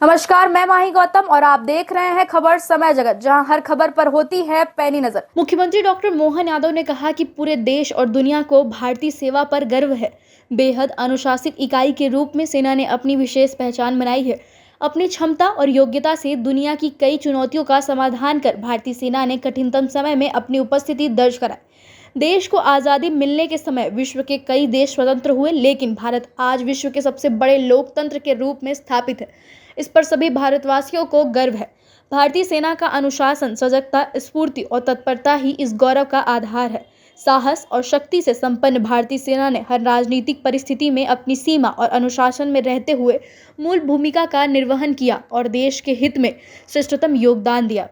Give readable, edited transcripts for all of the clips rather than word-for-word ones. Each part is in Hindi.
नमस्कार, मैं माही गौतम और आप देख रहे हैं खबर समय जगत, जहां हर खबर पर होती है पैनी नजर। मुख्यमंत्री डॉक्टर मोहन यादव ने कहा कि पूरे देश और दुनिया को भारतीय सेवा पर गर्व है। बेहद अनुशासित इकाई के रूप में सेना ने अपनी विशेष पहचान बनाई है। अपनी क्षमता और योग्यता से दुनिया की कई चुनौतियों का समाधान कर भारतीय सेना ने कठिनतम समय में अपनी उपस्थिति दर्ज कराई। देश को आज़ादी मिलने के समय विश्व के कई देश स्वतंत्र हुए, लेकिन भारत आज विश्व के सबसे बड़े लोकतंत्र के रूप में स्थापित है। इस पर सभी भारतवासियों को गर्व है। भारतीय सेना का अनुशासन, सजगता, स्फूर्ति और तत्परता ही इस गौरव का आधार है। साहस और शक्ति से संपन्न भारतीय सेना ने हर राजनीतिक परिस्थिति में अपनी सीमा और अनुशासन में रहते हुए मूल भूमिका का निर्वहन किया और देश के हित में श्रेष्ठतम योगदान दिया।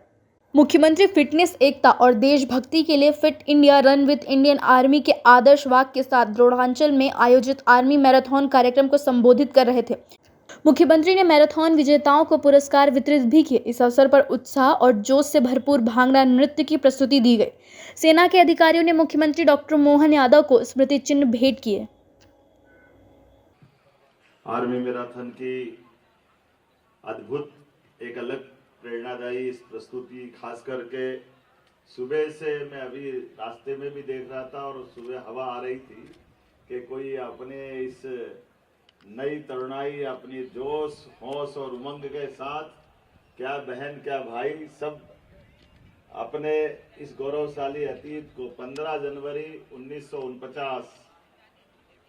मुख्यमंत्री फिटनेस, एकता और देशभक्ति के लिए fit India run with Indian army के आदर्श वाक्य के साथ द्रोणांचल में आयोजित आर्मी मैराथन कार्यक्रम को संबोधित कर रहे थे। मुख्यमंत्री ने मैराथन विजेताओं को पुरस्कार वितरित भी किए। इस अवसर पर उत्साह और जोश से भरपूर भांगड़ा नृत्य की प्रस्तुति दी गई। सेना के अधिकारियों ने मुख्यमंत्री डॉक्टर मोहन यादव को स्मृति चिन्ह भेंट किए। आर्मी मैराथन की अद्भुत एक अलग प्रेरणादायी इस प्रस्तुति, खास करके सुबह से मैं अभी रास्ते में भी देख रहा था और सुबह हवा आ रही थी कि कोई अपने इस नई तरुणाई, अपनी जोश, होश और उमंग के साथ, क्या बहन क्या भाई, सब अपने इस गौरवशाली अतीत को 15 जनवरी 1949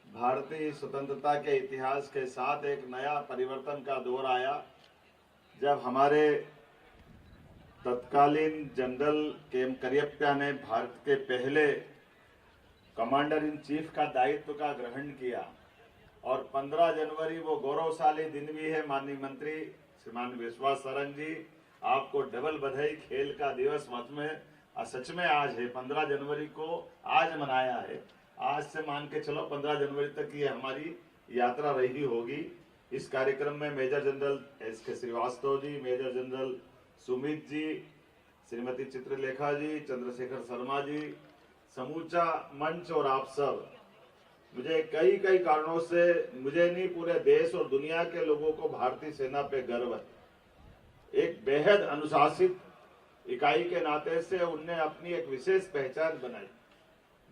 भारतीय स्वतंत्रता के इतिहास के साथ एक नया परिवर्तन का दौर आया, जब हमारे तत्कालीन जनरल के.एम. करियप्पा ने भारत के पहले कमांडर इन चीफ का दायित्व का ग्रहण किया। और 15 जनवरी वो गौरवशाली दिन भी है। माननीय मंत्री श्रीमान विश्वास सरन जी, आपको डबल बधाई। खेल का दिवस सच में आज है, 15 जनवरी को आज मनाया है। आज से मान के चलो 15 जनवरी तक ये हमारी यात्रा रही होगी। इस कार्यक्रम में major general SK. Srivastava ji, major general Sumit ji, Shrimati Chitralekha जी, चंद्रशेखर शर्मा जी, समूचा मंच और आप सब, मुझे कई कारणों से, मुझे नहीं पूरे देश और दुनिया के लोगों को भारतीय सेना पे गर्व है। एक बेहद अनुशासित इकाई के नाते से उनने अपनी एक विशेष पहचान बनाई।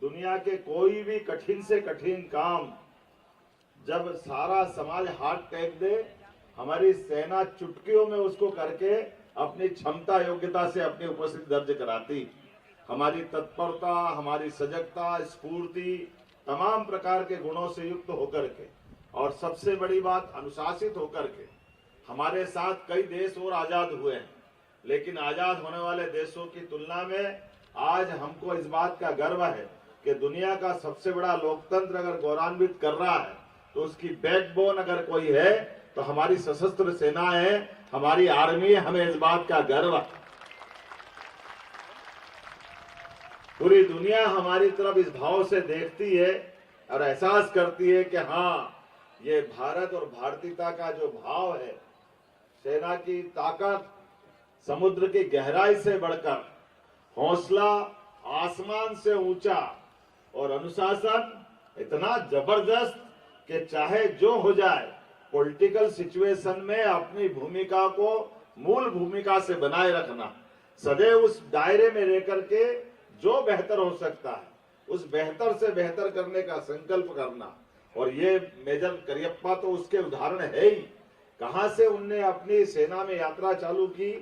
दुनिया के कोई भी कठिन से कठिन काम जब सारा समाज हाथ टेक दे, हमारी सेना चुटकियों में उसको करके अपनी क्षमता योग्यता से अपनी उपस्थिति दर्ज कराती। हमारी तत्परता, हमारी सजगता, स्फूर्ति, तमाम प्रकार के गुणों से युक्त होकर के, और सबसे बड़ी बात अनुशासित होकर के, हमारे साथ कई देश और आजाद हुए हैं, लेकिन आजाद होने वाले देशों की तुलना में आज हमको इस बात का गर्व है कि दुनिया का सबसे बड़ा लोकतंत्र अगर गौरवान्वित कर रहा है तो उसकी बैकबोन अगर कोई है तो हमारी सशस्त्र सेना है, हमारी आर्मी है। हमें इस बात का गर्व है। पूरी दुनिया हमारी तरफ इस भाव से देखती है और एहसास करती है कि हाँ, ये भारत और भारतीयता का जो भाव है, सेना की ताकत समुद्र की गहराई से बढ़कर, हौसला आसमान से ऊंचा और अनुशासन इतना जबरदस्त कि चाहे जो हो जाए, पॉलिटिकल सिचुएशन में अपनी भूमिका को मूल भूमिका से बनाए रखना, सदैव उस दायरे में रह करके जो बेहतर हो सकता है उस बेहतर से बेहतर करने का संकल्प करना। और ये मेजर करियप्पा तो उसके उदाहरण है ही। कहां से उनने अपनी सेना में यात्रा चालू की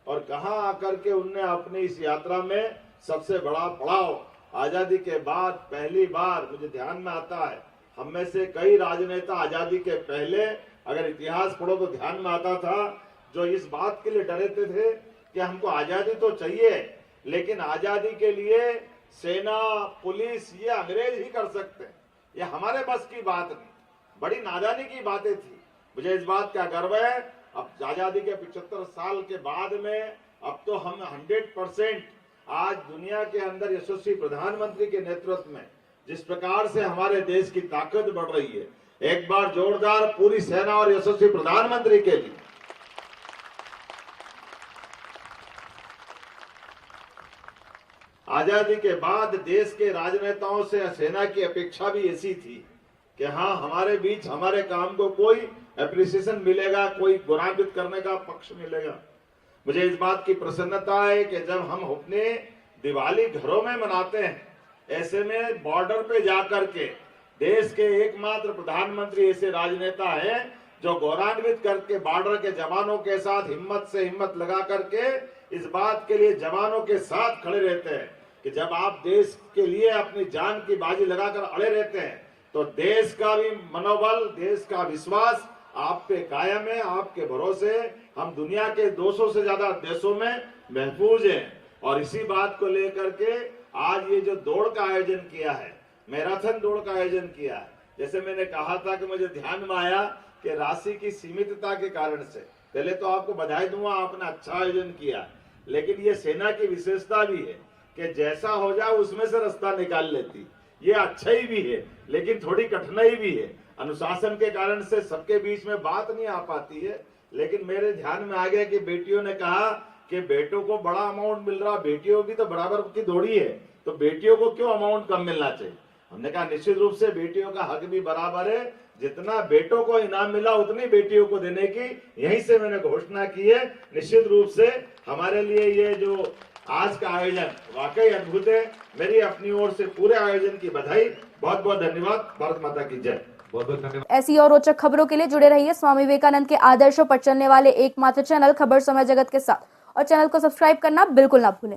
और कहां आकर के उनने अपनी इस यात्रा में सबसे बड़ा पड़ाव, आजादी के बाद पहली बार मुझे ध्यान में आता है, हम में से कई राजनेता आजादी के पहले अगर इतिहास पढ़ो तो ध्यान में आता था, जो इस बात के लिए डरते थे कि हमको आजादी तो चाहिए, लेकिन आजादी के लिए सेना, पुलिस ये अंग्रेज ही कर सकते हैं, ये हमारे बस की बात नहीं। बड़ी नादानी की बातें थी। मुझे इस बात का गर्व है, अब आजादी के 75 साल के बाद में अब तो हम 100% आज दुनिया के अंदर यशस्वी प्रधानमंत्री के नेतृत्व में जिस प्रकार से हमारे देश की ताकत बढ़ रही है, एक बार जोरदार पूरी सेना और यशस्वी प्रधानमंत्री के लिए। आजादी के बाद देश के राजनेताओं से सेना की अपेक्षा भी ऐसी थी कि हाँ, हमारे बीच हमारे काम को कोई एप्रिसिएशन मिलेगा, कोई गौरवान्वित करने का पक्ष मिलेगा। मुझे इस बात की प्रसन्नता है कि जब हम अपने दिवाली घरों में मनाते हैं, ऐसे में बॉर्डर पे जाकर के देश के एकमात्र प्रधानमंत्री ऐसे राजनेता है जो गौरवान्वित करके बॉर्डर के जवानों के साथ हिम्मत से हिम्मत लगा करके इस बात के लिए जवानों के साथ खड़े रहते हैं कि जब आप देश के लिए अपनी जान की बाजी लगाकर अड़े रहते हैं तो देश का भी मनोबल, देश का विश्वास आप पे कायम है। आपके भरोसे हम दुनिया के 200 से ज्यादा देशों में महफूज हैं। और इसी बात को लेकर के आज ये जो दौड़ का आयोजन किया है, मैराथन दौड़ का आयोजन किया है, जैसे मैंने कहा था कि मुझे ध्यान में आया कि राशि की सीमितता के कारण से, पहले तो आपको बधाई दूंगा, आपने अच्छा आयोजन किया, लेकिन ये सेना की विशेषता भी है कि जैसा हो जाए उसमें से रास्ता निकाल लेती। ये अच्छा ही भी है, लेकिन थोड़ी कठिनाई भी है। अनुशासन के कारण से सबके बीच में बात नहीं आ पाती है। लेकिन मेरे ध्यान में आ गया कि बेटियों ने कहा कि बेटों को बड़ा अमाउंट मिल रहा, बेटियों की तो बराबर की दौड़ी है, तो बेटियों को क्यों अमाउंट कम मिलना चाहिए। हमने कहा निश्चित रूप से बेटियों का हक भी बराबर है, जितना बेटों को इनाम मिला उतनी बेटियों को देने की यहीं से मैंने घोषणा की है। निश्चित रूप से हमारे लिए ये जो आज का आयोजन वाकई अद्भुत है। मेरी अपनी ओर से पूरे आयोजन की बधाई। बहुत बहुत धन्यवाद। भारत माता की जय। बहुत बहुत धन्यवाद। ऐसी और रोचक खबरों के लिए जुड़े रहिए स्वामी विवेकानंद के आदर्शों पर चलने वाले एकमात्र चैनल खबर समय जगत के साथ, और चैनल को सब्सक्राइब करना बिल्कुल ना भूलें।